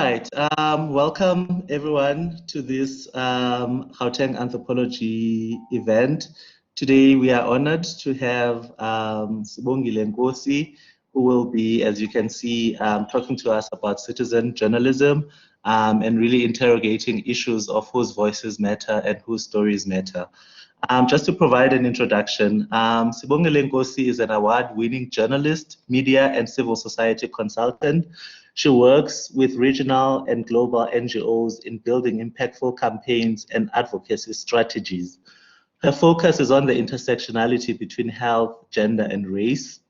right. Welcome everyone to this Gauteng Anthropology event. Today we are honored to have Sbongile Nkosi, who will be, as you can see, talking to us about citizen journalism and really interrogating issues of whose voices matter and whose stories matter. Just to provide an introduction, Sibongile Nkosi is an award-winning journalist, media and civil society consultant. She works with regional and global NGOs in building impactful campaigns and advocacy strategies. Her focus is on the intersectionality between health, gender, and race.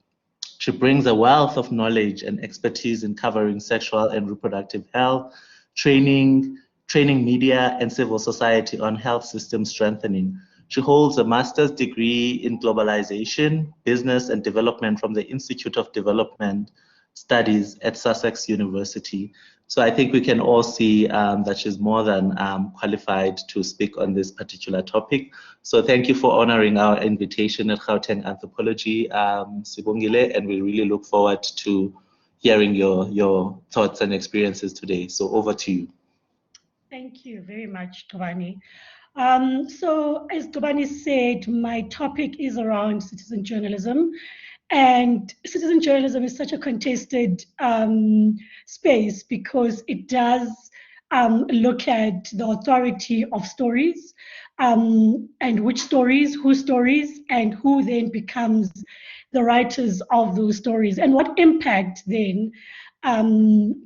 She brings a wealth of knowledge and expertise in covering sexual and reproductive health, training media and civil society on health system strengthening. She holds a master's degree in globalization, business and development from the Institute of Development Studies at Sussex University. So I think we can all see that she's more than qualified to speak on this particular topic. So thank you for honoring our invitation at Gauteng Anthropology, Sibongile, and we really look forward to hearing your thoughts and experiences today. So over to you. Thank you very much, Tobani. So as Tobani said, my topic is around citizen journalism. And citizen journalism is such a contested space because it does look at the authority of stories and which stories, whose stories, and who then becomes the writers of those stories and what impact then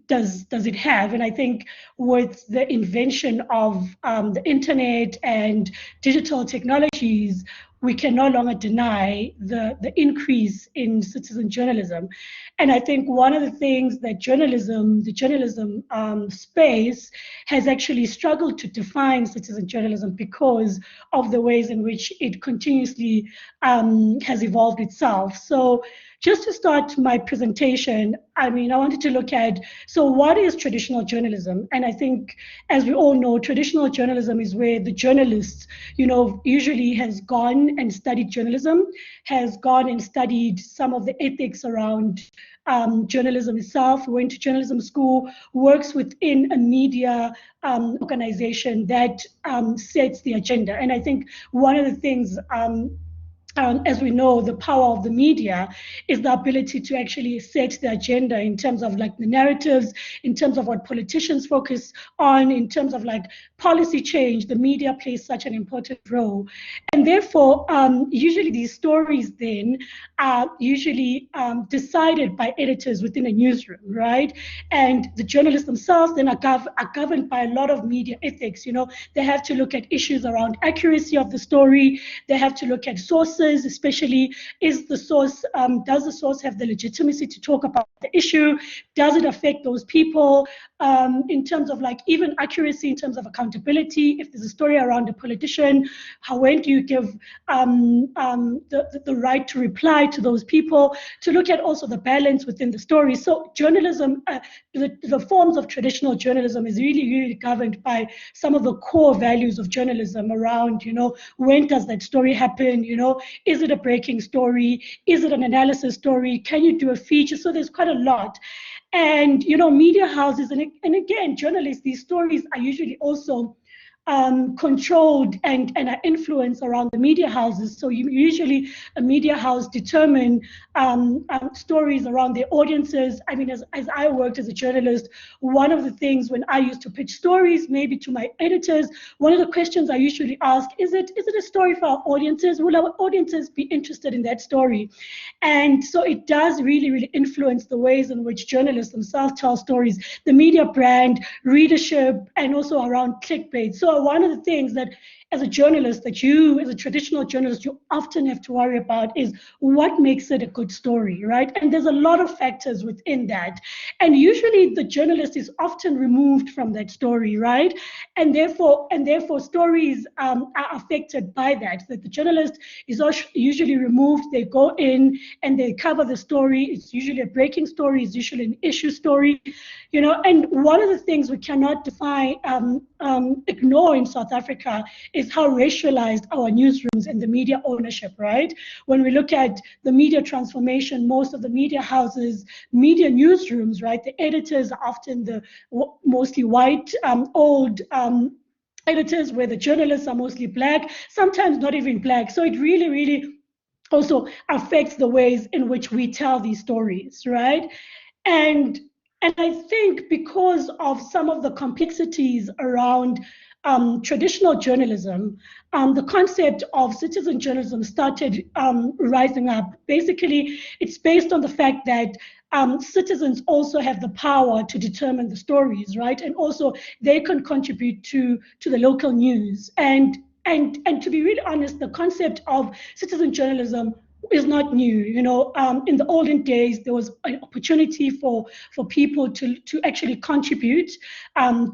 does it have? And I think with the invention of the internet and digital technologies, we can no longer deny the increase in citizen journalism. And I think one of the things that the journalism space has actually struggled to define citizen journalism because of the ways in which it continuously has evolved itself. So just to start my presentation, I wanted to look at, so what is traditional journalism? And I think, as we all know, traditional journalism is where the journalist, usually has gone and studied journalism, has gone and studied some of the ethics around journalism itself, went to journalism school, works within a media organization that sets the agenda. And I think one of the things as we know, the power of the media is the ability to actually set the agenda in terms of like the narratives, in terms of what politicians focus on, in terms of like policy change. The media plays such an important role. And therefore, usually these stories then are usually decided by editors within a newsroom, right? And the journalists themselves then are governed by a lot of media ethics. They have to look at issues around accuracy of the story. They have to look at sources, especially does the source have the legitimacy to talk about the issue? Does it affect those people in terms of like even accuracy, in terms of accountability? If there's a story around a politician, when do you give the right to reply to those people? To look at also the balance within the story. So journalism, the forms of traditional journalism is really governed by some of the core values of journalism around, when does that story happen? Is it a breaking story? Is it an analysis story? Can you do a feature? So there's quite a lot. And, media houses, and again, journalists, these stories are usually also controlled and are influenced around the media houses. So usually a media house determine stories around their audiences. As I worked as a journalist, one of the things when I used to pitch stories, maybe to my editors, one of the questions I usually ask, is it a story for our audiences? Will our audiences be interested in that story? And so it does really influence the ways in which journalists themselves tell stories, the media brand, readership, and also around clickbait. So one of the things that as a journalist, that you, as a traditional journalist, you often have to worry about is what makes it a good story, right? And there's a lot of factors within that. And usually the journalist is often removed from that story, right? And therefore stories are affected by that the journalist is usually removed. They go in and they cover the story. It's usually a breaking story. It's usually an issue story, and one of the things we cannot ignore in South Africa is how racialized our newsrooms and the media ownership, right? When we look at the media transformation, most of the media houses, media newsrooms, right, the editors are often the mostly white, old editors, where the journalists are mostly black, sometimes not even black. So it really, really also affects the ways in which we tell these stories, right? And I think because of some of the complexities around traditional journalism, the concept of citizen journalism started rising up. Basically, it's based on the fact that citizens also have the power to determine the stories, right? And also they can contribute to the local news. And to be really honest, the concept of citizen journalism is not new. You know, in the olden days, there was an opportunity for people to actually contribute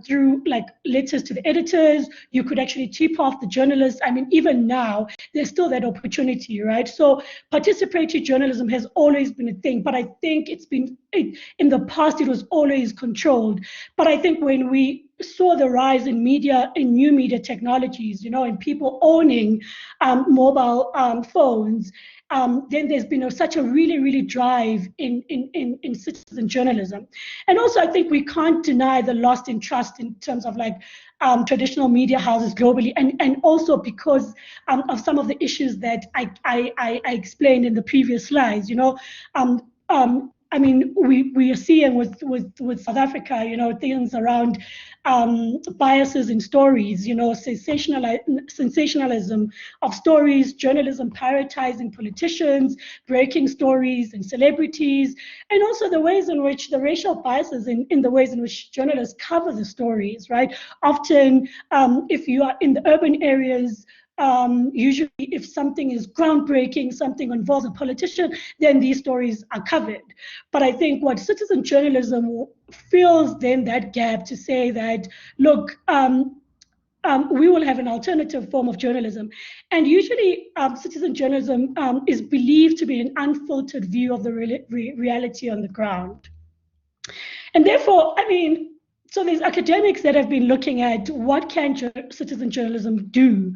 through like letters to the editors. You could actually tip off the journalists. I mean, even now, there's still that opportunity, right? So participatory journalism has always been a thing, but I think in the past, it was always controlled. But I think when we saw the rise in media, in new media technologies, you know, and people owning mobile phones, then there's been such a really, really drive in citizen journalism. And also, I think we can't deny the loss in trust in terms of like traditional media houses globally, and also because of some of the issues that I explained in the previous slides. You know, I mean, we are seeing with South Africa, you know, things around biases in stories, you know, sensationalism of stories, journalism prioritizing politicians, breaking stories and celebrities, and also the ways in which the racial biases in the ways in which journalists cover the stories, right? Often, if you are in the urban areas, usually if something is groundbreaking, something involves a politician, then these stories are covered. But I think what citizen journalism fills then that gap to say that, look, we will have an alternative form of journalism. And usually citizen journalism is believed to be an unfiltered view of the reality on the ground. And therefore, I mean, so there's academics that have been looking at what can citizen journalism do.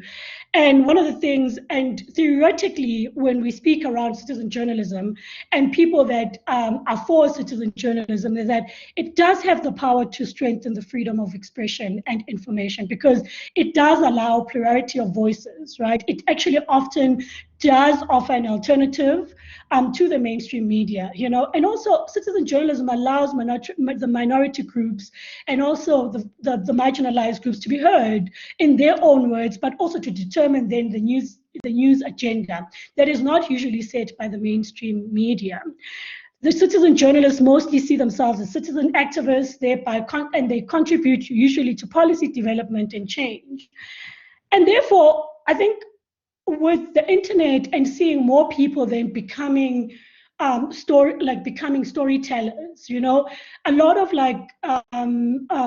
And one of the things, and theoretically, when we speak around citizen journalism and people that are for citizen journalism, is that it does have the power to strengthen the freedom of expression and information, because it does allow plurality of voices, right? It actually often does offer an alternative to the mainstream media, you know, and also citizen journalism allows the minority groups and also the marginalized groups to be heard in their own words, but also to determine then the news agenda that is not usually set by the mainstream media. The citizen journalists mostly see themselves as citizen activists, and they contribute usually to policy development and change. And therefore, I think with the internet and seeing more people then becoming becoming storytellers, you know, a lot of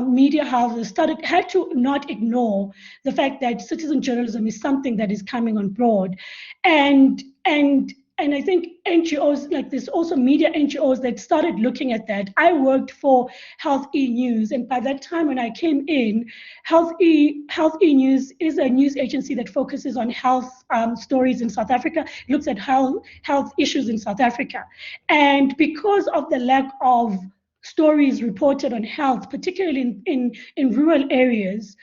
media houses had to not ignore the fact that citizen journalism is something that is coming on board, and I think NGOs, like there's also media NGOs that started looking at that. I worked for Health E News, and by that time when I came in, Health E News is a news agency that focuses on health stories in South Africa, looks at health issues in South Africa. And because of the lack of stories reported on health, particularly in rural areas,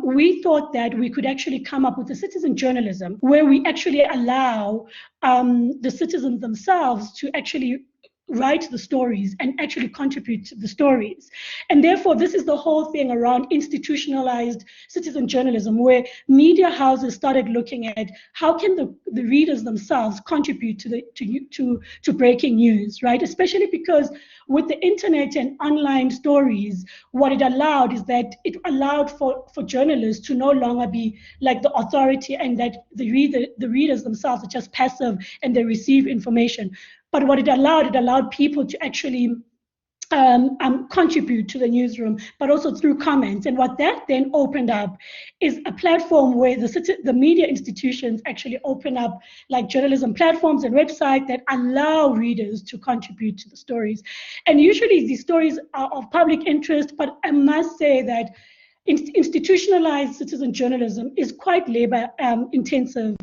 we thought that we could actually come up with a citizen journalism where we actually allow the citizens themselves to actually write the stories and actually contribute to the stories. And therefore, this is the whole thing around institutionalized citizen journalism, where media houses started looking at how can the readers themselves contribute to breaking news, right? Especially because with the internet and online stories, what it allowed is that it allowed for journalists to no longer be like the authority, and that the readers themselves are just passive and they receive information. But what it allowed people to actually contribute to the newsroom, but also through comments. And what that then opened up is a platform where the media institutions actually open up like journalism platforms and websites that allow readers to contribute to the stories. And usually these stories are of public interest, but I must say that institutionalized citizen journalism is quite labor intensive,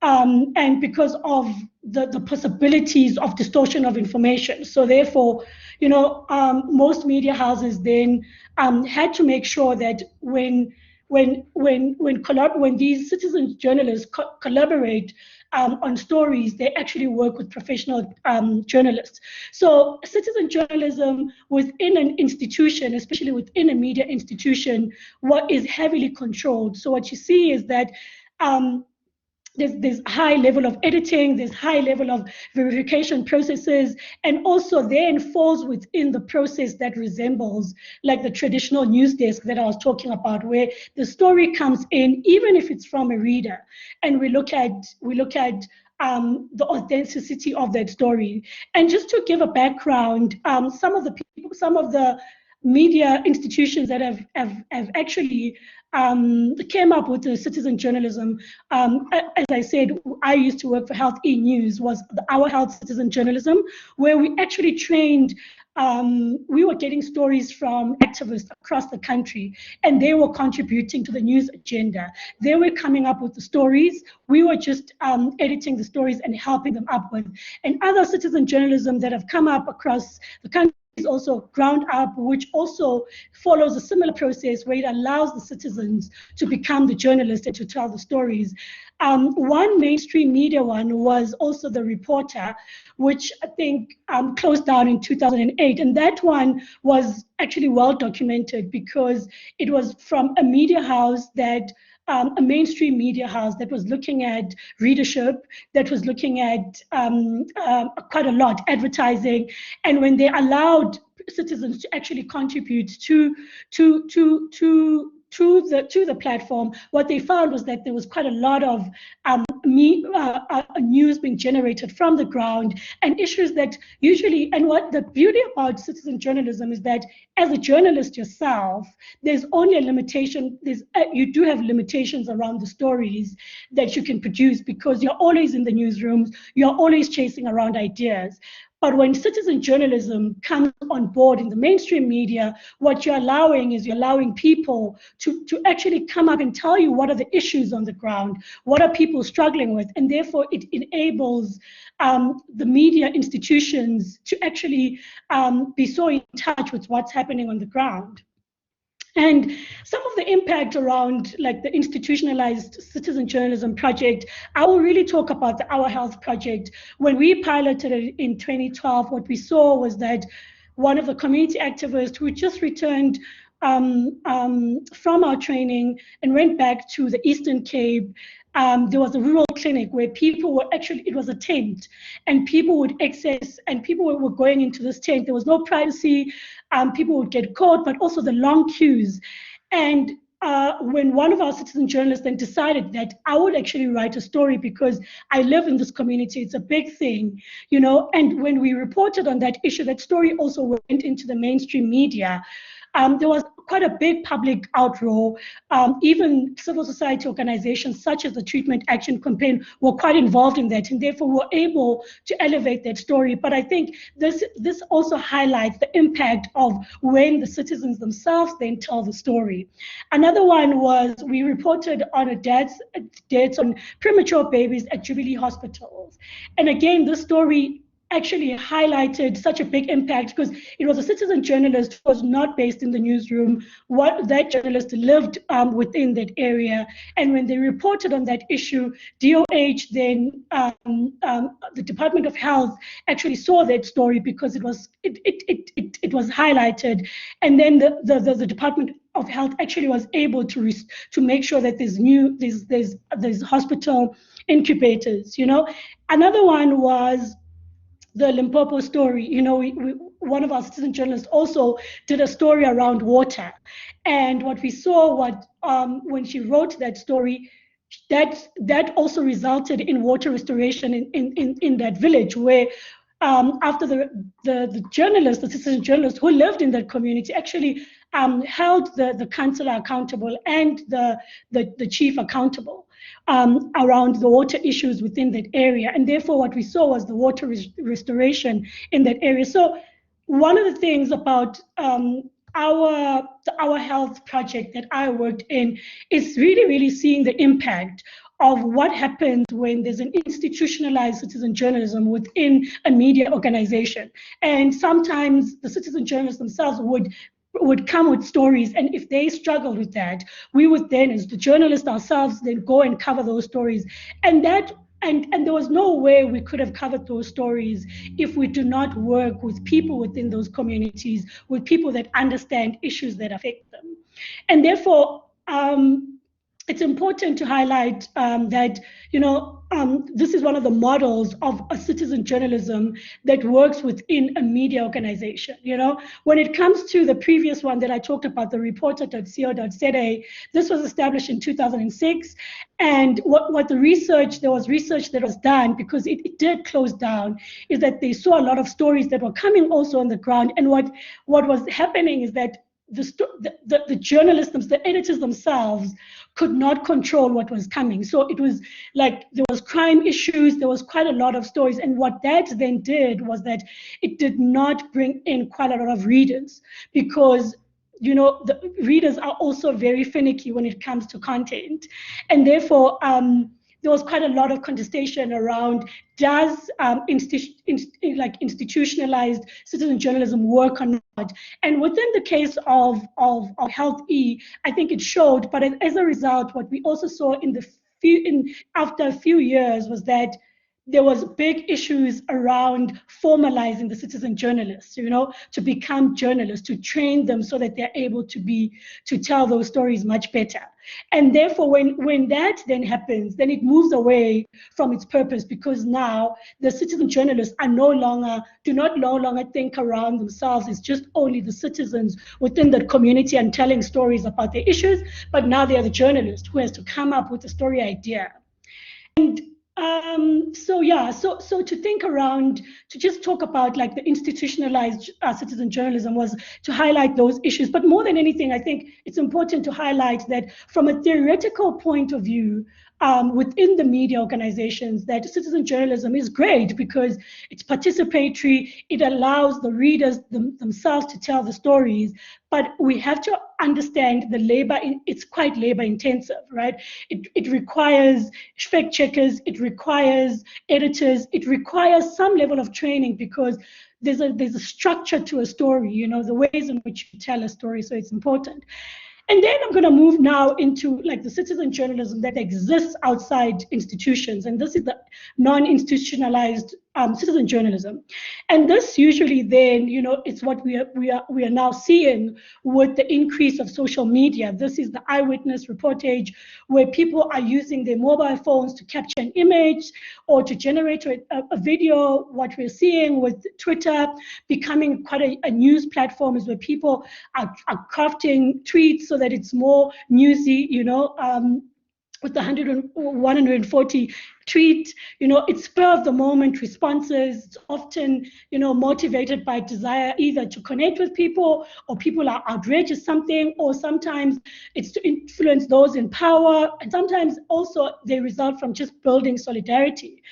and because of the possibilities of distortion of information. So therefore, most media houses then had to make sure that when these citizen journalists collaborate on stories, they actually work with professional journalists. So citizen journalism within an institution, especially within a media institution, what is heavily controlled. So what you see is that there's high level of editing, there's high level of verification processes, and also then falls within the process that resembles like the traditional news desk that I was talking about, where the story comes in, even if it's from a reader, and we look at the authenticity of that story. And just to give a background, some of the media institutions that have actually came up with the citizen journalism. As I said, I used to work for Health E-News, was our health citizen journalism, where we actually trained, we were getting stories from activists across the country, and they were contributing to the news agenda. They were coming up with the stories. We were just editing the stories and helping them up with. And other citizen journalism that have come up across the country is also Ground Up, which also follows a similar process where it allows the citizens to become the journalists and to tell the stories. One mainstream media one was also The Reporter, which I think closed down in 2008. And that one was actually well documented because it was from a media house that a mainstream media house that was looking at readership, that was looking at quite a lot, advertising, and when they allowed citizens to actually contribute to the platform, what they found was that there was quite a lot of news being generated from the ground, and issues that usually, and what the beauty about citizen journalism is that as a journalist yourself, there's only a limitation, you do have limitations around the stories that you can produce because you're always in the newsrooms, you're always chasing around ideas. But when citizen journalism comes on board in the mainstream media, what you're allowing is you're allowing people to actually come up and tell you what are the issues on the ground, what are people struggling with, and therefore it enables the media institutions to actually be so in touch with what's happening on the ground. And some of the impact around like the institutionalized citizen journalism project, I will really talk about the Our Health project. When we piloted it in 2012, what we saw was that one of the community activists who just returned from our training and went back to the Eastern Cape, there was a rural clinic where people were actually, it was a tent, and people would access, and people were going into this tent. There was no privacy. People would get caught, but also the long queues. And when one of our citizen journalists then decided that I would actually write a story because I live in this community, it's a big thing, and when we reported on that issue, that story also went into the mainstream media. There was quite a big public outroar. Even civil society organizations such as the Treatment Action Campaign were quite involved in that, and therefore were able to elevate that story. But I think this also highlights the impact of when the citizens themselves then tell the story. Another one was we reported on deaths on premature babies at Jubilee hospitals. And again, this story actually highlighted such a big impact because it was a citizen journalist who was not based in the newsroom. What that journalist lived within that area, and when they reported on that issue, DOH then the Department of Health actually saw that story because it was highlighted, and then the Department of Health actually was able to make sure that there's hospital incubators. Another one was the Limpopo story. One of our citizen journalists also did a story around water, and what we saw when she wrote that story, that also resulted in water restoration in that village, where after the journalist, the citizen journalist who lived in that community, actually held the councillor accountable and the chief accountable around the water issues within that area. And therefore what we saw was the water restoration in that area. So one of the things about our health project that I worked in is really seeing the impact of what happens when there's an institutionalized citizen journalism within a media organization. And sometimes the citizen journalists themselves would come with stories, and if they struggled with that, we would then, as the journalists ourselves, then go and cover those stories. And there was no way we could have covered those stories if we do not work with people within those communities, with people that understand issues that affect them. And therefore, it's important to highlight that, this is one of the models of a citizen journalism that works within a media organization. When it comes to the previous one that I talked about, the reporter.co.za, this was established in 2006. And what there was research that was done, because it did close down, is that they saw a lot of stories that were coming also on the ground. And what was happening is that the journalists, the editors themselves, could not control what was coming. So it was like there was crime issues, there was quite a lot of stories. And what that then did was that it did not bring in quite a lot of readers, because the readers are also very finicky when it comes to content. And therefore, there was quite a lot of contestation around, does institutionalized citizen journalism work or not? And within the case of Health E, I think it showed, but as a result, what we also saw after a few years was that there was big issues around formalizing the citizen journalists, to become journalists, to train them so that they're able to tell those stories much better. And therefore, when that then happens, then it moves away from its purpose, because now the citizen journalists do not no longer think around themselves as just only the citizens within the community and telling stories about their issues, but now they are the journalist who has to come up with a story idea. And so to think around, to just talk about like the institutionalized citizen journalism was to highlight those issues. But more than anything, I think it's important to highlight that from a theoretical point of view, within the media organizations, that citizen journalism is great because it's participatory, it allows the readers themselves to tell the stories, but we have to understand it's quite labor intensive, right? It requires fact checkers, it requires editors, it requires some level of training, because there's a structure to a story, the ways in which you tell a story, so it's important. And then I'm going to move now into like the citizen journalism that exists outside institutions, and this is the non-institutionalized citizen journalism. And this usually then, it's what we are now seeing with the increase of social media. This is the eyewitness reportage, where people are using their mobile phones to capture an image or to generate a video. What we're seeing with Twitter becoming quite a news platform is where people are crafting tweets so that it's more newsy, with the 140 tweet, it's spur of the moment responses. It's often, motivated by desire either to connect with people, or people are outraged at something, or sometimes it's to influence those in power. And sometimes also they result from just building solidarity.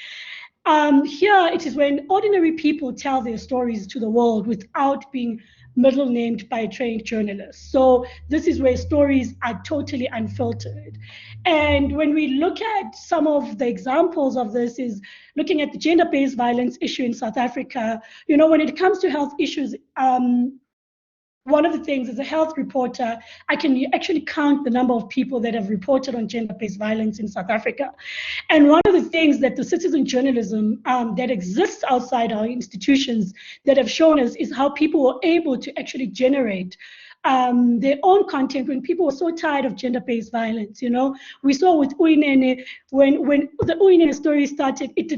Here it is when ordinary people tell their stories to the world without being middle named by trained journalists. So this is where stories are totally unfiltered. And when we look at some of the examples of this, is looking at the gender-based violence issue in South Africa. When it comes to health issues, one of the things, as a health reporter, I can actually count the number of people that have reported on gender-based violence in South Africa. And one of the things that the citizen journalism that exists outside our institutions that have shown us is how people were able to actually generate their own content when people were so tired of gender-based violence. We saw with Uyinene, when the Uyinene story started, it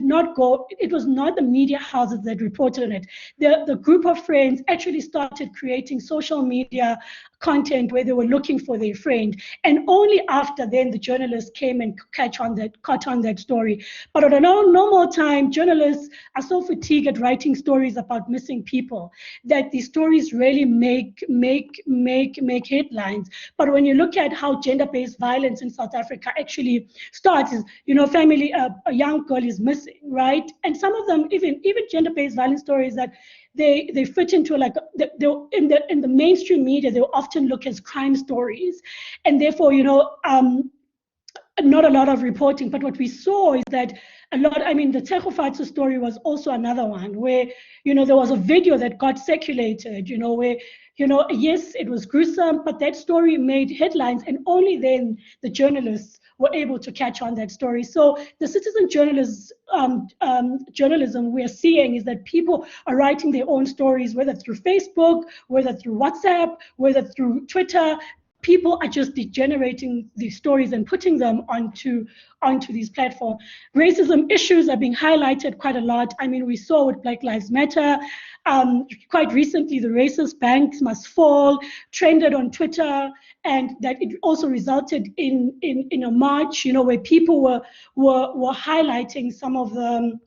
was not the media houses that reported on it. The group of friends actually started creating social media content where they were looking for their friend, and only after then the journalists came and caught on that story. But at a normal time, journalists are so fatigued at writing stories about missing people that these stories really make headlines. But when you look at how gender-based violence in South Africa actually starts, is family, a young girl is missing, right? And some of them, even gender-based violence stories that they fit into like in the mainstream media, they often look as crime stories, and therefore, not a lot of reporting. But what we saw is that the Tegofatso story was also another one where, there was a video that got circulated, where, yes, it was gruesome, but that story made headlines, and only then the journalists were able to catch on that story. So the citizen journalism we are seeing is that people are writing their own stories, whether through Facebook, whether through WhatsApp, whether through Twitter. People are just degenerating these stories and putting them onto these platforms. Racism issues are being highlighted quite a lot. I mean, we saw with Black Lives Matter. Quite recently, the racist banks must fall trended on Twitter, and that it also resulted in a march, where people were highlighting some of the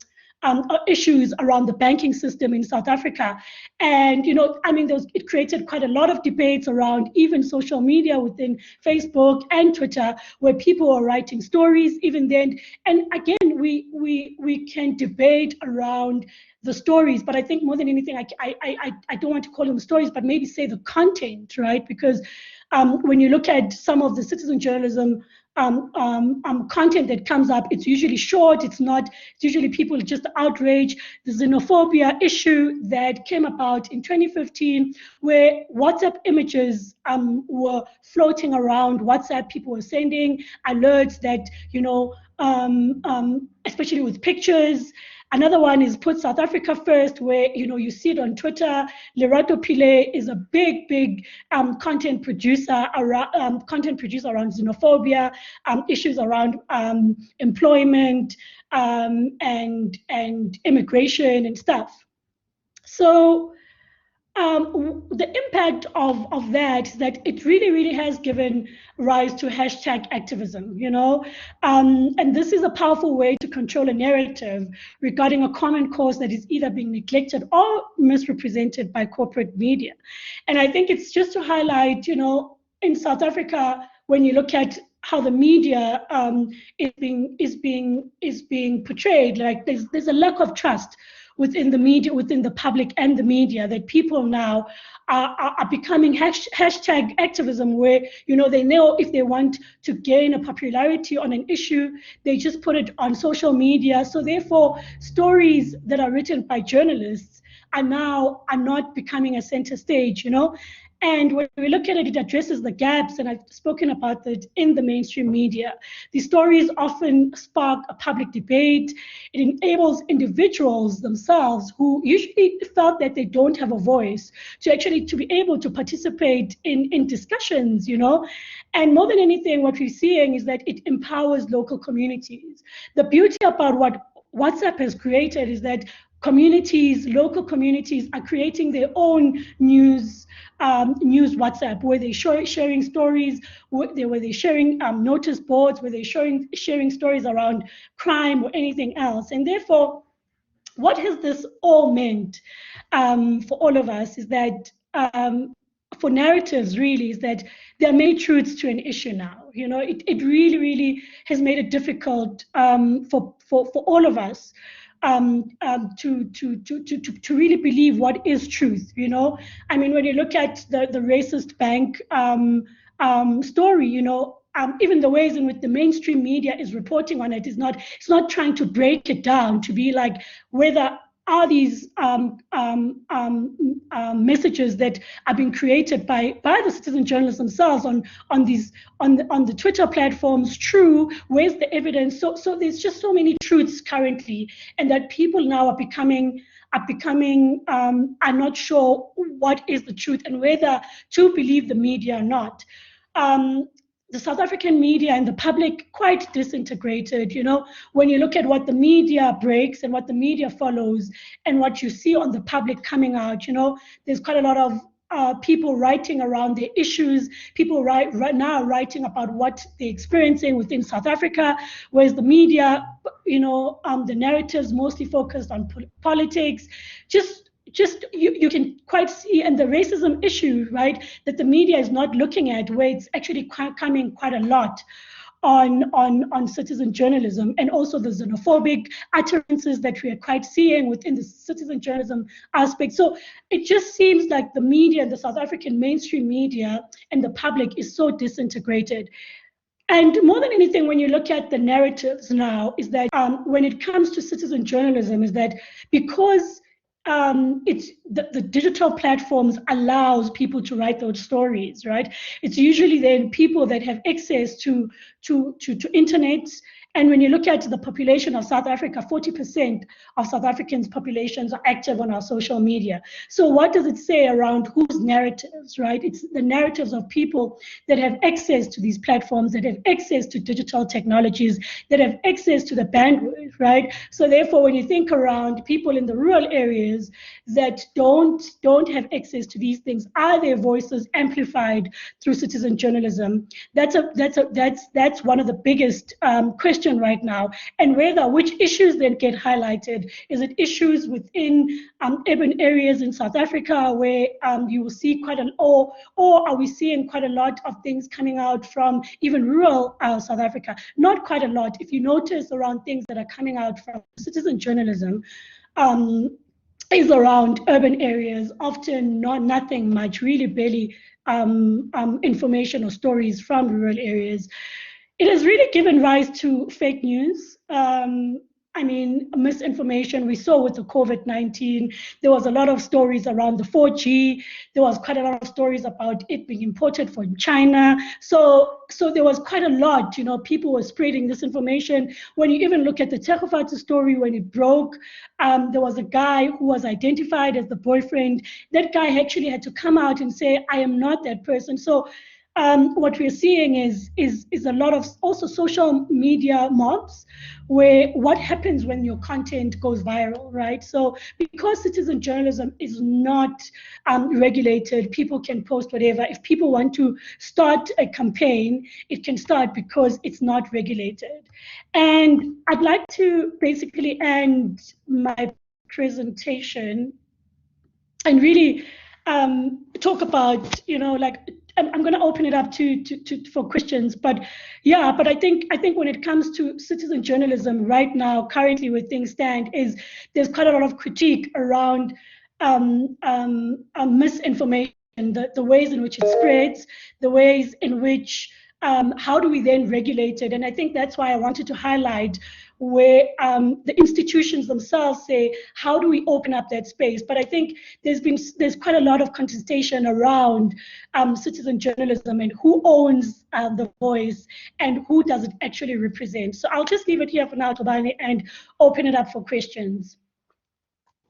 issues around the banking system in South Africa. And, it created quite a lot of debates around even social media within Facebook and Twitter, where people were writing stories even then. And again, we can debate around the stories, but I think more than anything, I don't want to call them stories, but maybe say the content, right? Because when you look at some of the citizen journalism content that comes up, it's usually short. It's usually people just outrage. The xenophobia issue that came about in 2015, where WhatsApp images were floating around WhatsApp. People were sending alerts that, especially with pictures. Another one is Put South Africa First, where you see it on Twitter. Lerato Pillay is a big content producer around xenophobia, issues around employment and immigration and stuff. So the impact of that is that it really has given rise to hashtag activism, and this is a powerful way to control a narrative regarding a common cause that is either being neglected or misrepresented by corporate media. And I think it's just to highlight, in South Africa, when you look at how the media is being portrayed, like there's a lack of trust within the media, within the public and the media, that people now are becoming hashtag activism, where they know if they want to gain a popularity on an issue, they just put it on social media. So therefore, stories that are written by journalists are not becoming a center stage, And when we look at it, it addresses the gaps, and I've spoken about that in the mainstream media. These stories often spark a public debate. It enables individuals themselves who usually felt that they don't have a voice to be able to participate in discussions, And more than anything, what we're seeing is that it empowers local communities. The beauty about what WhatsApp has created is that local communities are creating their own news WhatsApp, where they're sharing stories, where they're sharing notice boards, where they're sharing stories around crime or anything else. And therefore, what has this all meant for all of us is that for narratives, really, is that there are many truths to an issue now. It really has made it difficult for all of us to really believe what is truth. When you look at the racist bank story, even the ways in which the mainstream media is reporting on it it's not trying to break it down to be like whether are these messages that are being created by the citizen journalists themselves on the Twitter platforms true? Where's the evidence? So there's just so many truths currently, and that people now are not sure what is the truth and whether to believe the media or not. The South African media and the public quite disintegrated. When you look at what the media breaks and what the media follows and what you see on the public coming out, there's quite a lot of people writing around their issues, people right now writing about what they're experiencing within South Africa, whereas the media, the narratives mostly focused on politics. You can quite see, and the racism issue, right, that the media is not looking at, where it's actually coming quite a lot on citizen journalism, and also the xenophobic utterances that we are quite seeing within the citizen journalism aspect. So it just seems like the media, the South African mainstream media and the public is so disintegrated. And more than anything, when you look at the narratives now, is that when it comes to citizen journalism, is that because it's the digital platforms allows people to write those stories, right? It's usually then people that have access to internet. And when you look at the population of South Africa, 40% of South Africans' populations are active on our social media. So what does it say around whose narratives, right? It's the narratives of people that have access to these platforms, that have access to digital technologies, that have access to the bandwidth, right? So therefore, when you think around people in the rural areas that don't have access to these things, are their voices amplified through citizen journalism? That's one of the biggest questions right now, and which issues then get highlighted. Is it issues within urban areas in South Africa where you will see quite or are we seeing quite a lot of things coming out from even rural South Africa? Not quite a lot. If you notice around things that are coming out from citizen journalism, is around urban areas, often nothing much, really barely information or stories from rural areas. It has really given rise to fake news. I mean, misinformation. We saw with the COVID-19, there was a lot of stories around the 4G. There was quite a lot of stories about it being imported from China. So there was quite a lot, people were spreading this information. When you even look at the Tekofatu story, when it broke, there was a guy who was identified as the boyfriend. That guy actually had to come out and say, I am not that person. So what we're seeing is a lot of also social media mobs, where what happens when your content goes viral, right? So because citizen journalism is not regulated, people can post whatever. If people want to start a campaign, it can start because it's not regulated. And I'd like to basically end my presentation and really talk about, I'm going to open it up for questions, but I think when it comes to citizen journalism right now, currently where things stand, is there's quite a lot of critique around misinformation, the ways in which it spreads, the ways in which how do we then regulate it? And I think that's why I wanted to highlight where the institutions themselves say, how do we open up that space? But I think there's quite a lot of contestation around citizen journalism and who owns the voice and who does it actually represent. So I'll just leave it here for now, Tobani, and open it up for questions.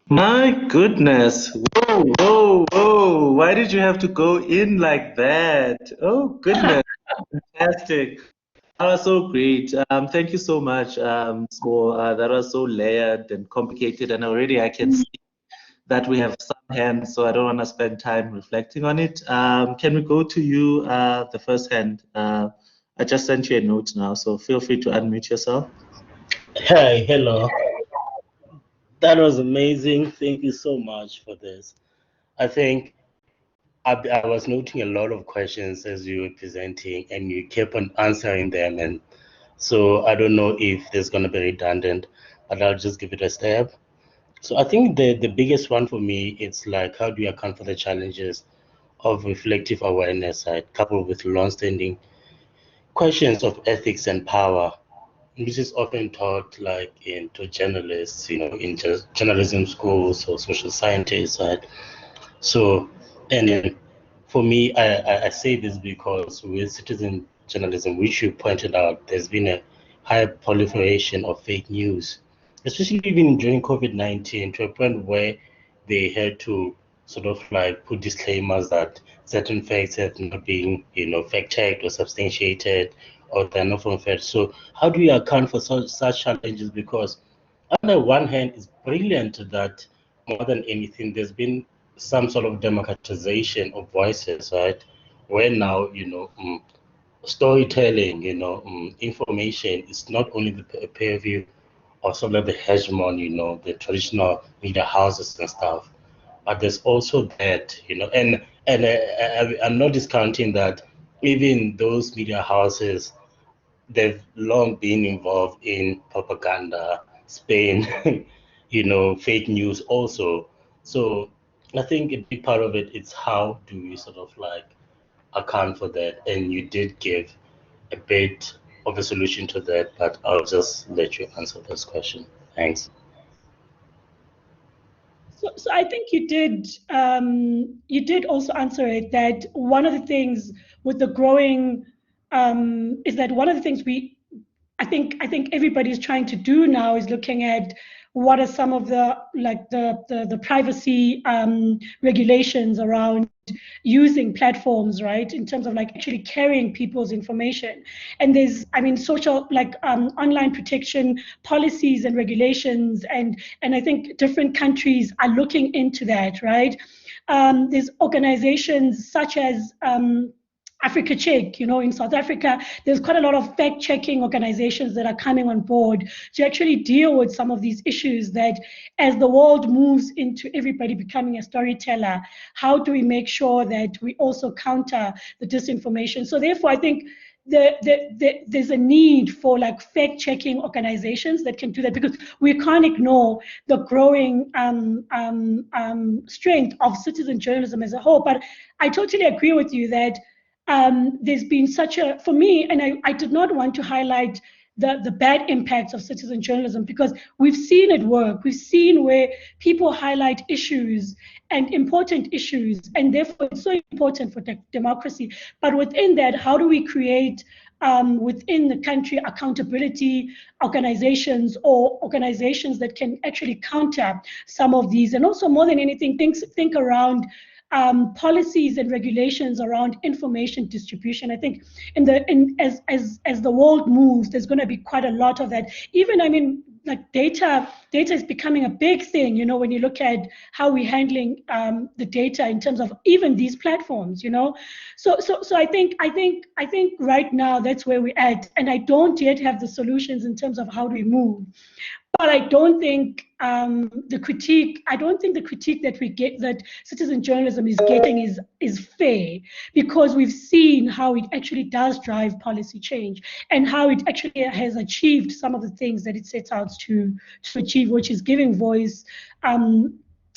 My goodness. Whoa, whoa, whoa. Why did you have to go in like that? Oh, goodness. Fantastic. That was so great. Thank you so much, Sbo. That was so layered and complicated, and already I can see that we have some hands, so I don't want to spend time reflecting on it. Can we go to you, the first hand? I just sent you a note now, so feel free to unmute yourself. Hi, hello. That was amazing. Thank you so much for this. I think I was noting a lot of questions as you were presenting, and you kept on answering them. And so I don't know if there's going to be redundant, but I'll just give it a stab. So I think the biggest one for me, it's like, how do you account for the challenges of reflective awareness, right, coupled with long-standing questions of ethics and power, which is often taught like into journalists, in just journalism schools or social scientists, right? So, and for me, I say this because with citizen journalism, which you pointed out, there's been a high proliferation of fake news, especially even during COVID-19, to a point where they had to sort of like put disclaimers that certain facts have not been, fact-checked or substantiated, or they're not from fact. So how do you account for such challenges? Because on the one hand, it's brilliant that more than anything, there's been some sort of democratization of voices, right? Where now, storytelling, information is not only the purview of sort of the hegemon, the traditional media houses and stuff, but there's also that, and I'm not discounting that even those media houses, they've long been involved in propaganda, Spain, you know, fake news also. So I think a big part of it is how do we sort of like account for that? And you did give a bit of a solution to that, but I'll just let you answer this question. Thanks. So I think you did also answer it, that one of the things with the growing is that one of the things I think everybody is trying to do now is looking at what are some of the the privacy regulations around using platforms, right, in terms of like actually carrying people's information. And there's, I mean, social online protection policies and regulations, and I think different countries are looking into that, right? There's organizations such as Africa Check, in South Africa, there's quite a lot of fact-checking organizations that are coming on board to actually deal with some of these issues that as the world moves into everybody becoming a storyteller, how do we make sure that we also counter the disinformation? So therefore, I think there's a need for like fact-checking organizations that can do that, because we can't ignore the growing strength of citizen journalism as a whole. But I totally agree with you that there's been such a, for me, and I did not want to highlight the bad impacts of citizen journalism, because we've seen it work. We've seen where people highlight issues and important issues, and therefore it's so important for democracy. But within that, how do we create within the country accountability organizations, or organizations that can actually counter some of these? And also, more than anything, think around policies and regulations around information distribution. I think as the world moves, there's going to be quite a lot of that. Even, I mean, like data is becoming a big thing, when you look at how we're handling the data in terms of even these platforms, So I think right now that's where we're at, and I don't yet have the solutions in terms of how do we move. But I don't think the critique that we get, that citizen journalism is getting, is fair, because we've seen how it actually does drive policy change, and how it actually has achieved some of the things that it sets out to achieve, which is giving voice and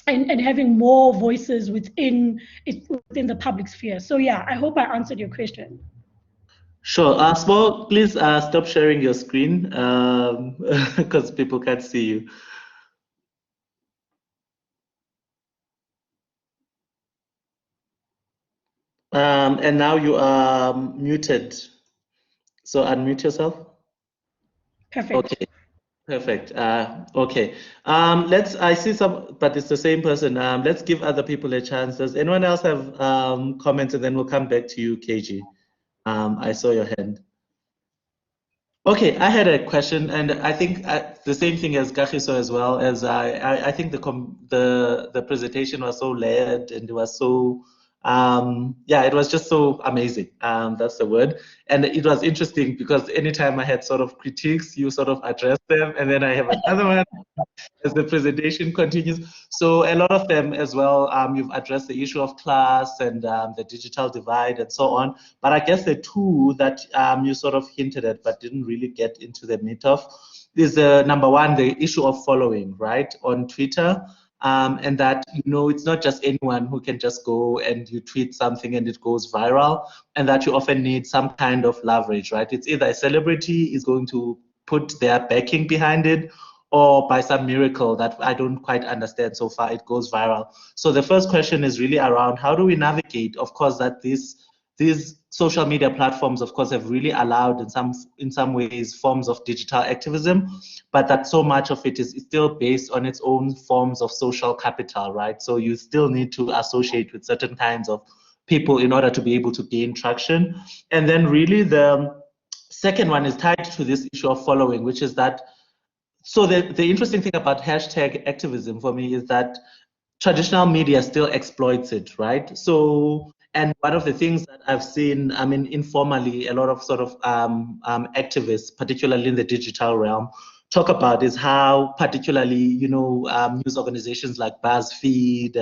having more voices within the public sphere. So yeah, I hope I answered your question. Sure. Sbo, please stop sharing your screen because people can't see you. And now you are muted. So unmute yourself. Perfect. Okay. Perfect. Okay. I see some, but it's the same person. Let's give other people a chance. Does anyone else have comments? And then we'll come back to you, KG. I saw your hand. Okay, I had a question, and I think the same thing as Kagiso as well. As I think the presentation was so layered, and it was so yeah, it was just so amazing. That's the word. And it was interesting because anytime I had sort of critiques, you sort of address them, and then I have another one as the presentation continues. So a lot of them as well, you've addressed the issue of class and the digital divide and so on. But I guess the two that you sort of hinted at but didn't really get into the meat of is number one, the issue of following, right, on Twitter. And that, it's not just anyone who can just go and you tweet something and it goes viral, and that you often need some kind of leverage, right? It's either a celebrity is going to put their backing behind it, or by some miracle that I don't quite understand so far, it goes viral. So the first question is really around how do we navigate, of course, that these social media platforms, of course, have really allowed in some ways forms of digital activism, but that so much of it is still based on its own forms of social capital, right? So you still need to associate with certain kinds of people in order to be able to gain traction. And then really the second one is tied to this issue of following, which is that, so the interesting thing about hashtag activism for me is that traditional media still exploits it, right? So, and one of the things that I've seen, I mean, informally, a lot of sort of activists, particularly in the digital realm, talk about is how particularly, news organizations like BuzzFeed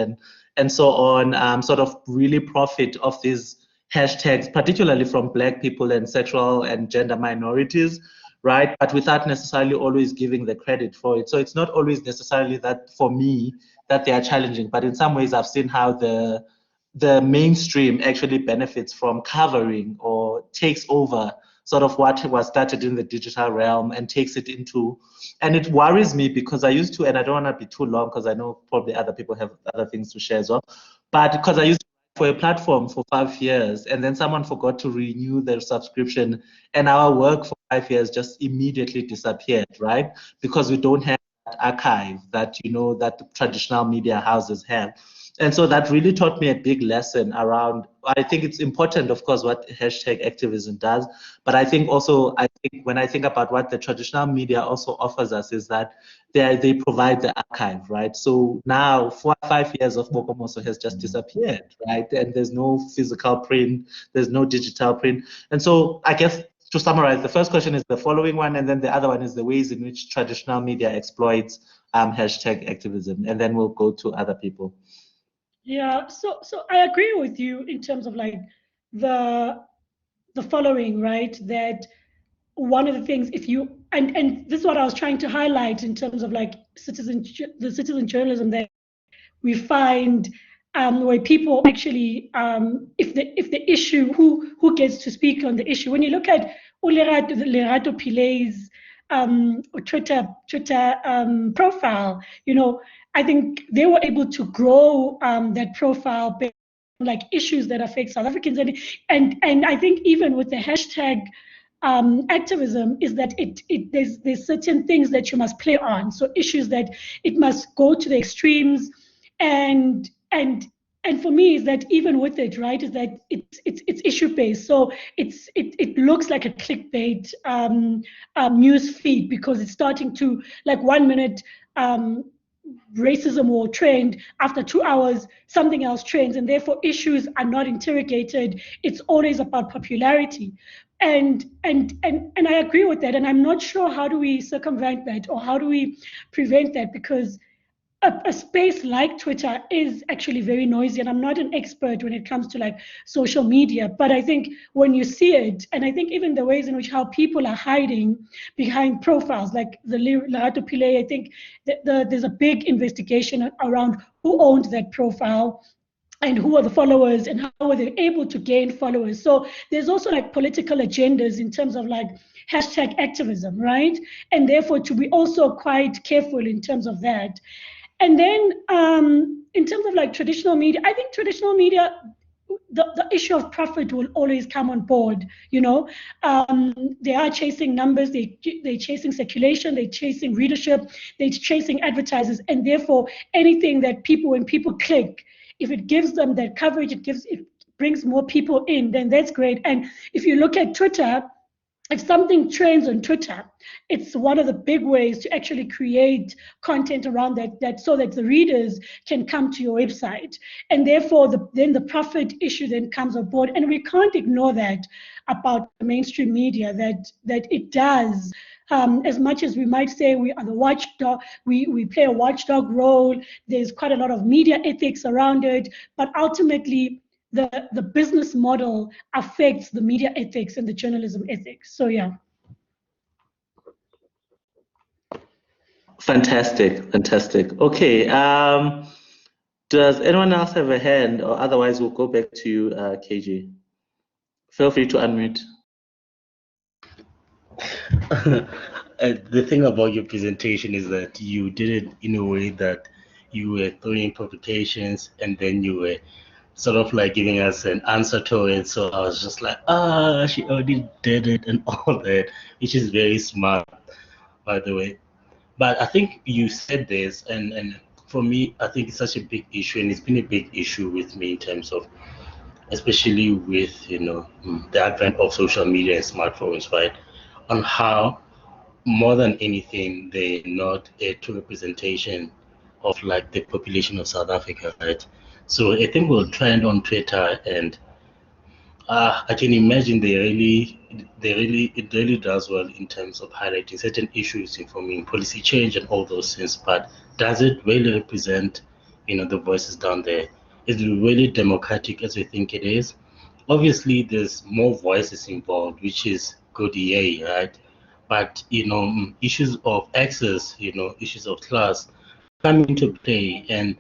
and so on sort of really profit of these hashtags, particularly from Black people and sexual and gender minorities, right? But without necessarily always giving the credit for it. So it's not always necessarily that for me that they are challenging, but in some ways I've seen how the mainstream actually benefits from covering or takes over sort of what was started in the digital realm and takes it into, and it worries me because I used to, and I don't want to be too long because I know probably other people have other things to share as well, but because I used to for a platform for 5 years and then someone forgot to renew their subscription and our work for 5 years just immediately disappeared, right? Because we don't have that archive that, you know, that the traditional media houses have. And so that really taught me a big lesson around, I think it's important, of course, what hashtag activism does, but I think also, I think when I think about what the traditional media also offers us is that they provide the archive, right? So now 4 or 5 years of Bokomoso has just disappeared, right? And there's no physical print, there's no digital print. And so I guess to summarize, the first question is the following one, and then the other one is the ways in which traditional media exploits hashtag activism, and then we'll go to other people. Yeah, so I agree with you in terms of like the following, right? That one of the things, if you and this is what I was trying to highlight in terms of like the citizen journalism that we find where people actually, if the issue, who gets to speak on the issue. When you look at Lerato Pilay's Twitter profile, you know, I think they were able to grow that profile based on like issues that affect South Africans, and I think even with the hashtag activism is that there's certain things that you must play on. So issues that it must go to the extremes, and for me is that even with it, right, is that it's issue based. So it looks like a clickbait news feed because it's starting to like 1 minute. Racism will trend, after 2 hours something else trends, and therefore issues are not interrogated. It's always about popularity, and I agree with that, and I'm not sure how do we circumvent that or how do we prevent that, because a space like Twitter is actually very noisy, and I'm not an expert when it comes to like social media, but I think when you see it, and I think even the ways in which how people are hiding behind profiles like the Lerato Pillay, I think there's a big investigation around who owned that profile and who are the followers and how are they able to gain followers. So there's also like political agendas in terms of like hashtag activism, right? And therefore to be also quite careful in terms of that. And then in terms of like traditional media, I think traditional media, the issue of profit will always come on board. You know, they are chasing numbers, they're chasing circulation, they're chasing readership, they're chasing advertisers, and therefore anything that when people click, if it gives them that coverage, it brings more people in, then that's great. And if you look at Twitter, if something trends on Twitter, it's one of the big ways to actually create content around that so that the readers can come to your website. And therefore, then the profit issue then comes on board. And we can't ignore that about the mainstream media, that it does. As much as we might say we are the watchdog, we play a watchdog role, there's quite a lot of media ethics around it, but ultimately, the business model affects the media ethics and the journalism ethics. So yeah. Fantastic. Okay. Does anyone else have a hand, or otherwise we'll go back to you, KG. Feel free to unmute. The thing about your presentation is that you did it in a way that you were throwing publications and then you were sort of like giving us an answer to it. So I was just like, she already did it and all that, which is very smart, by the way. But I think you said this, and for me, I think it's such a big issue, and it's been a big issue with me in terms of, especially with, you know, the advent of social media and smartphones, right? On how, more than anything, they're not a true representation of like the population of South Africa, right? So I think we'll trend on Twitter, and I can imagine it really does well in terms of highlighting certain issues, informing policy change and all those things. But does it really represent, you know, the voices down there? Is it really democratic as we think it is? obviously there's more voices involved, which is good, yay, right? But issues of access, issues of class come into play, and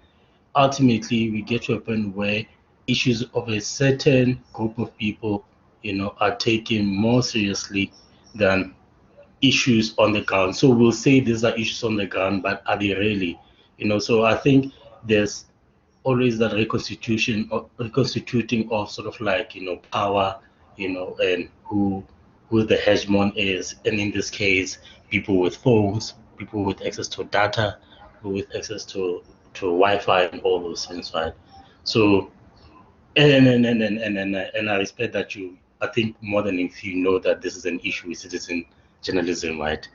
ultimately we get to a point where issues of a certain group of people, are taken more seriously than issues on the ground. So we'll say these are issues on the ground, but are they really? So I think there's always that reconstituting of sort of like power, and who the hegemon is, and in this case, people with phones, people with access to data, people with access to Wi-Fi and all those things, right? So and I respect that I think more than if you know that this is an issue with citizen journalism, right?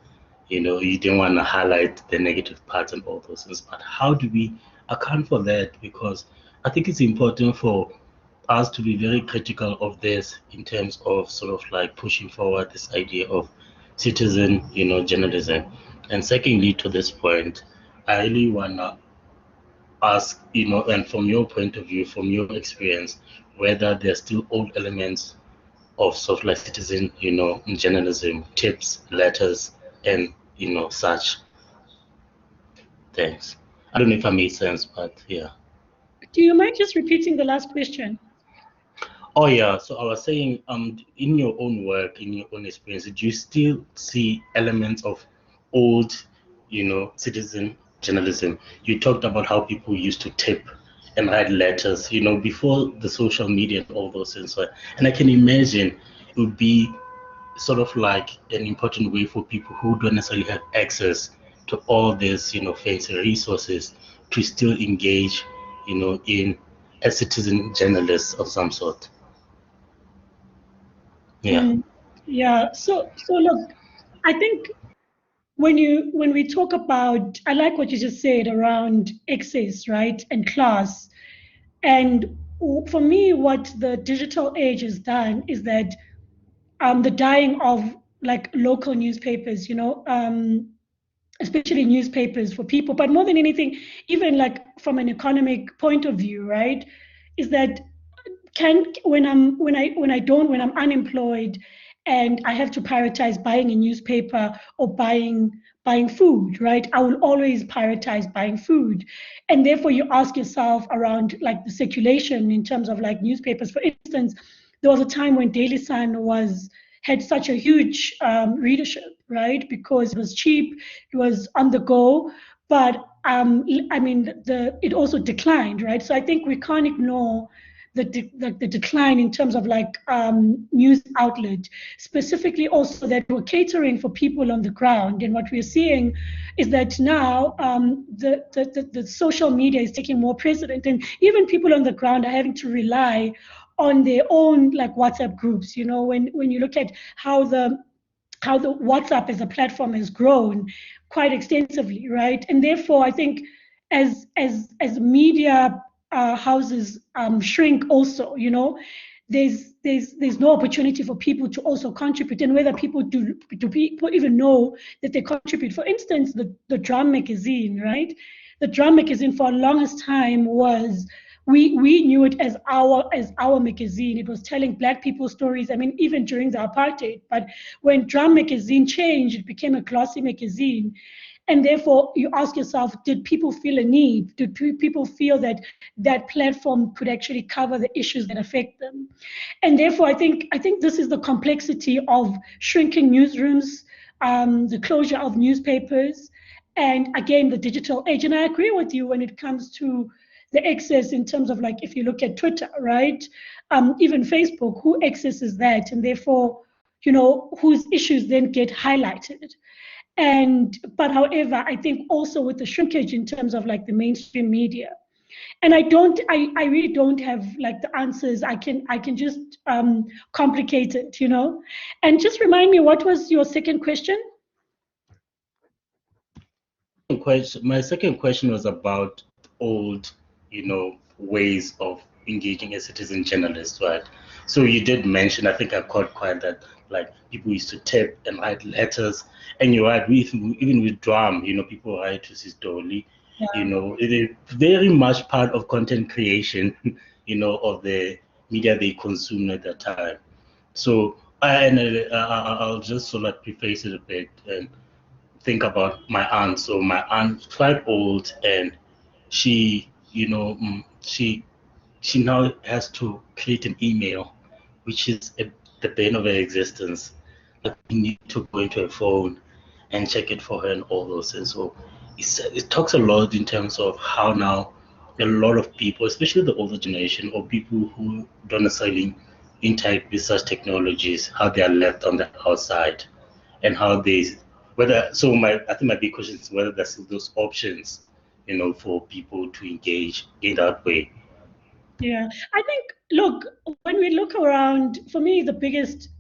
You didn't want to highlight the negative parts and all those things, but how do we account for that? Because I think it's important for us to be very critical of this in terms of sort of like pushing forward this idea of citizen, journalism. And secondly, to this point, I really want to ask, and from your point of view, from your experience, whether there's still old elements of sort of like citizen, journalism, tips, letters, and such things. I don't know if I made sense, but yeah. Do you mind just repeating the last question? Oh yeah, so I was saying, in your own work, in your own experience, do you still see elements of old, citizen journalism? You talked about how people used to tip and write letters, before the social media and all those things. And I can imagine it would be sort of like an important way for people who don't necessarily have access to all these, fancy resources to still engage, in a citizen journalist of some sort. Yeah. Yeah. So look, I think when we talk about, I like what you just said around access, right, and class. And for me, what the digital age has done is that the dying of like local newspapers, especially newspapers for people, but more than anything, even like from an economic point of view, right, is that when I'm unemployed and I have to prioritize buying a newspaper or buying food, right? I will always prioritize buying food. And therefore you ask yourself around like the circulation in terms of like newspapers. For instance, there was a time when Daily Sun had such a huge readership, right? Because it was cheap, it was on the go, but I mean, it also declined, right? So I think we can't ignore the decline in terms of like news outlet, specifically also that we're catering for people on the ground. And what we're seeing is that now the social media is taking more precedent, and even people on the ground are having to rely on their own like WhatsApp groups. When you look at how the WhatsApp as a platform has grown quite extensively, right? And therefore, I think as media houses shrink, also, there's no opportunity for people to also contribute, and whether people do people even know that they contribute. For instance, the Drum magazine, right? The Drum magazine for the longest time was. We knew it as our magazine. It was telling Black people's stories. I mean, even during the apartheid. But when Drum magazine changed, it became a glossy magazine. And therefore, you ask yourself, did people feel a need? Did people feel that that platform could actually cover the issues that affect them? And therefore, I think this is the complexity of shrinking newsrooms, the closure of newspapers, and again, the digital age. And I agree with you when it comes to the access in terms of like, if you look at Twitter, right? Even Facebook, who accesses that? And therefore, whose issues then get highlighted. But however, I think also with the shrinkage in terms of like the mainstream media, and I really don't have like the answers. I can just complicate it, And just remind me, what was your second question? My second question was about old, ways of engaging as citizen journalists, right? So you did mention, I think I caught quite that, like people used to tip and write letters, and you're right, even with Drum, people write to Sistoli, Yeah. it is very much part of content creation, of the media they consumed at that time. So I'll just sort of preface it a bit and think about my aunt. So my aunt's quite old, and she, she now has to create an email, which is the bane of her existence. Like, we need to go into her phone and check it for her and all those things. So it talks a lot in terms of how now a lot of people, especially the older generation or people who don't necessarily interact with such technologies, how they are left on the outside, and how they I think my big question is whether there's still those options, for people to engage in that way. Yeah, I think, look, when we look around, for me, the biggest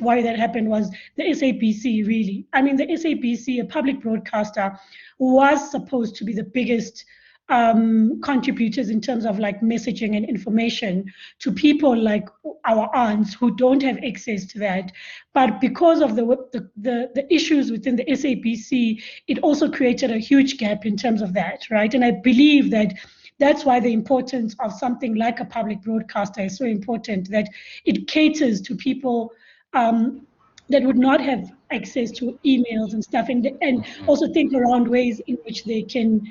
worry that happened was the SABC, really. I mean, the SABC, a public broadcaster, was supposed to be the biggest contributors in terms of like messaging and information to people like our aunts who don't have access to that. But because of the issues within the SABC, it also created a huge gap in terms of that, right? And I believe that that's why the importance of something like a public broadcaster is so important, that it caters to people that would not have access to emails and stuff, and also think around ways in which they can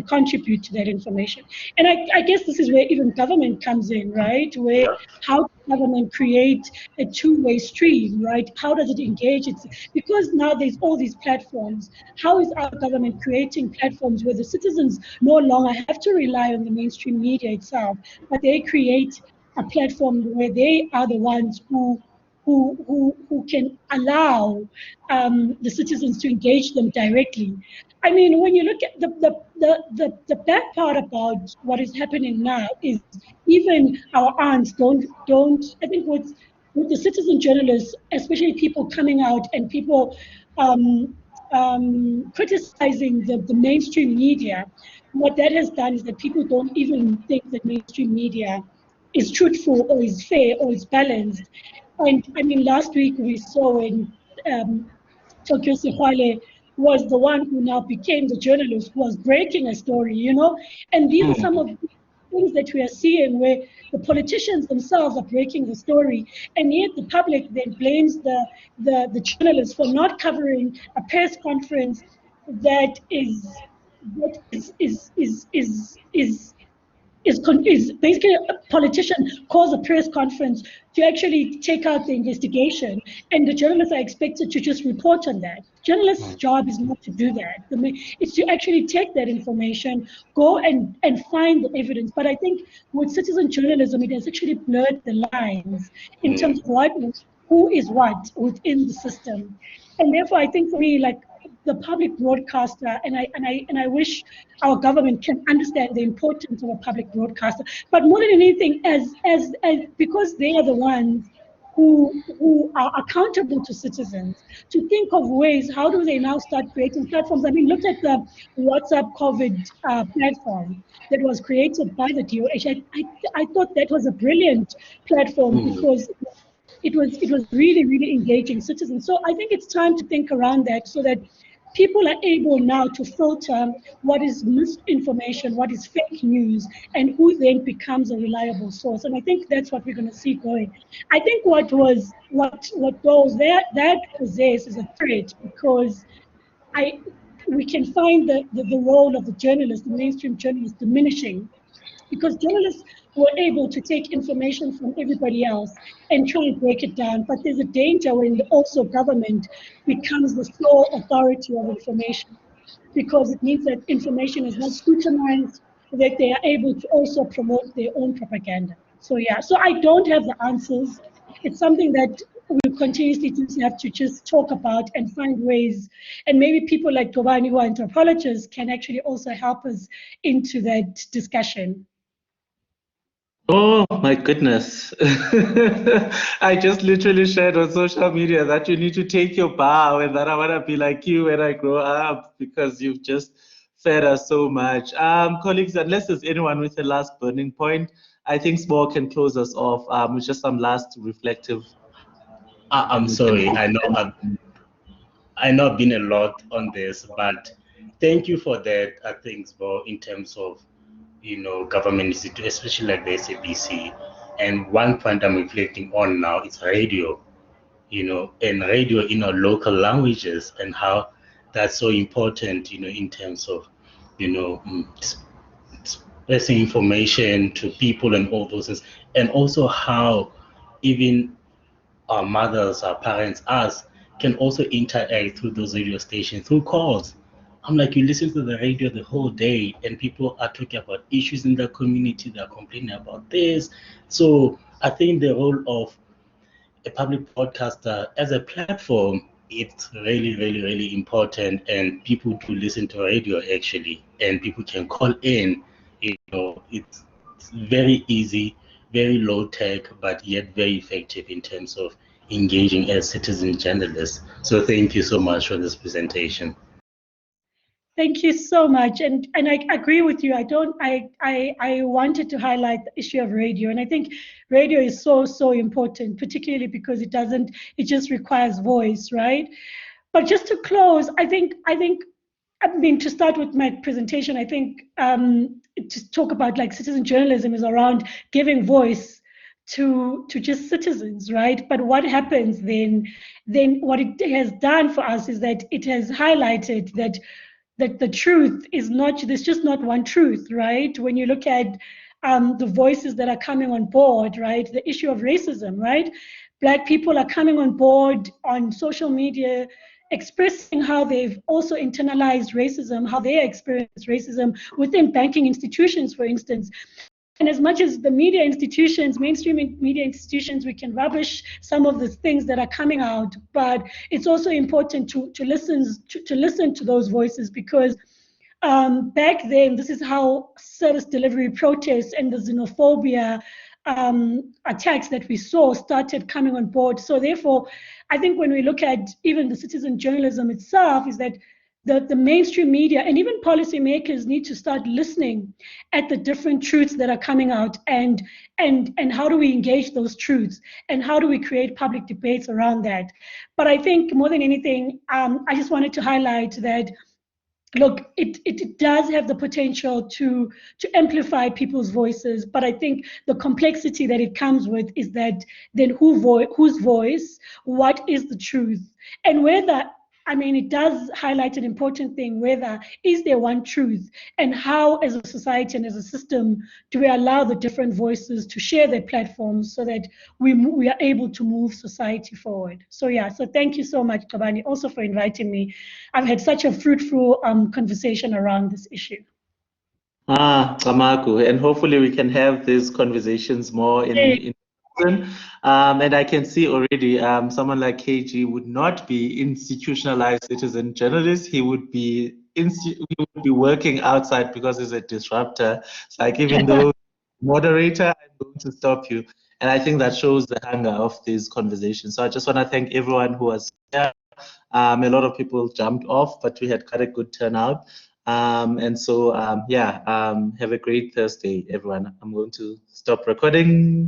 contribute to that information. And I guess this is where even government comes in, right? Where Yeah. how does government create a two-way stream, right? How does it engage? It's because now there's all these platforms. How is our government creating platforms where the citizens no longer have to rely on the mainstream media itself, but they create a platform where they are the ones who can allow the citizens to engage them directly. I mean, when you look at the bad part about what is happening now is even our aunts don't. I think with the citizen journalists, especially people coming out and people criticizing the mainstream media, what that has done is that people don't even think that mainstream media is truthful or is fair or is balanced. And I mean, last week we saw when Tokyo Sehwale was the one who now became the journalist who was breaking a story, you know? And these are some of the things that we are seeing where the politicians themselves are breaking the story, and yet the public then blames the journalists for not covering a press conference that is basically a politician calls a press conference to actually take out the investigation, and the journalists are expected to just report on that. Journalists' job is not to do that. It's to actually take that information, go and find the evidence. But I think with citizen journalism, it has actually blurred the lines in terms of who is what within the system. And therefore, I think for me, like the public broadcaster, and I wish our government can understand the importance of a public broadcaster. But more than anything, as because they are the ones who are accountable to citizens, to think of ways, how do they now start creating platforms? I mean, look at the WhatsApp COVID platform that was created by the DOH. I thought that was a brilliant platform because it was really, really engaging citizens. So I think it's time to think around that so that people are able now to filter what is misinformation, what is fake news, and who then becomes a reliable source. And I think that's what we're going to see going. I think what those that possess is a threat, because we can find the role of the journalist, the mainstream journalist, diminishing, because journalists were able to take information from everybody else and try and break it down. But there's a danger when also government becomes the sole authority of information, because it means that information is not scrutinized, that they are able to also promote their own propaganda. So yeah, so I don't have the answers. It's something that we continuously just have to just talk about and find ways. And maybe people like Tobani, who are anthropologists, can actually also help us into that discussion. Oh my goodness. I just literally shared on social media that you need to take your bow and that I want to be like you when I grow up, because you've just fed us so much. Colleagues, unless there's anyone with a last burning point, I think Sbo can close us off with just some last reflective. I'm sorry, I know I've been a lot on this, but Thank you for that. I think, Sbo, in terms of government institutions, especially like the SABC. And one point I'm reflecting on now is radio, and radio in our local languages, and how that's so important, in terms of, you know, mm, expressing information to people and all those things, and also how even our mothers, our parents, us can also interact through those radio stations, through calls. I'm like, you listen to the radio the whole day and people are talking about issues in the community, they're complaining about this. So I think the role of a public broadcaster as a platform, it's really, really, really important. And people do listen to radio actually, and people can call in. It's very easy, very low tech, but yet very effective in terms of engaging as citizen journalists. So thank you so much for this presentation. Thank you so much, and I agree with you. I wanted to highlight the issue of radio, and I think radio is so important, particularly because it just requires voice, right? But just to close, to start with my presentation, I think to talk about like citizen journalism is around giving voice to just citizens, right? But what happens then what it has done for us is that it has highlighted that the truth is not, there's just not one truth, right? When you look at the voices that are coming on board, right? The issue of racism, right? Black people are coming on board on social media, expressing how they've also internalized racism, how they experience racism within banking institutions, for instance. And as much as the media institutions, mainstream media institutions, we can rubbish some of the things that are coming out, but it's also important to listen to those voices, because back then, this is how service delivery protests and the xenophobia attacks that we saw started coming on board. So therefore, I think when we look at even the citizen journalism itself, is that the mainstream media and even policymakers need to start listening at the different truths that are coming out, and how do we engage those truths, and how do we create public debates around that. But I think more than anything, I just wanted to highlight that, look, it does have the potential to amplify people's voices, but I think the complexity that it comes with is that then whose voice, what is the truth, and whether, I mean, it does highlight an important thing, whether is there one truth, and how as a society and as a system do we allow the different voices to share their platforms so that we are able to move society forward. So yeah, so thank you so much, Tabani, also for inviting me. I've had such a fruitful conversation around this issue. Amaku, and hopefully we can have these conversations more in person. And I can see already someone like KG would not be institutionalized citizen journalist. He would be working outside because he's a disruptor. It's like, even though moderator, I'm going to stop you. And I think that shows the hunger of these conversations. So I just want to thank everyone who was here. A lot of people jumped off, but we had quite a good turnout. And so, have a great Thursday, everyone. I'm going to stop recording.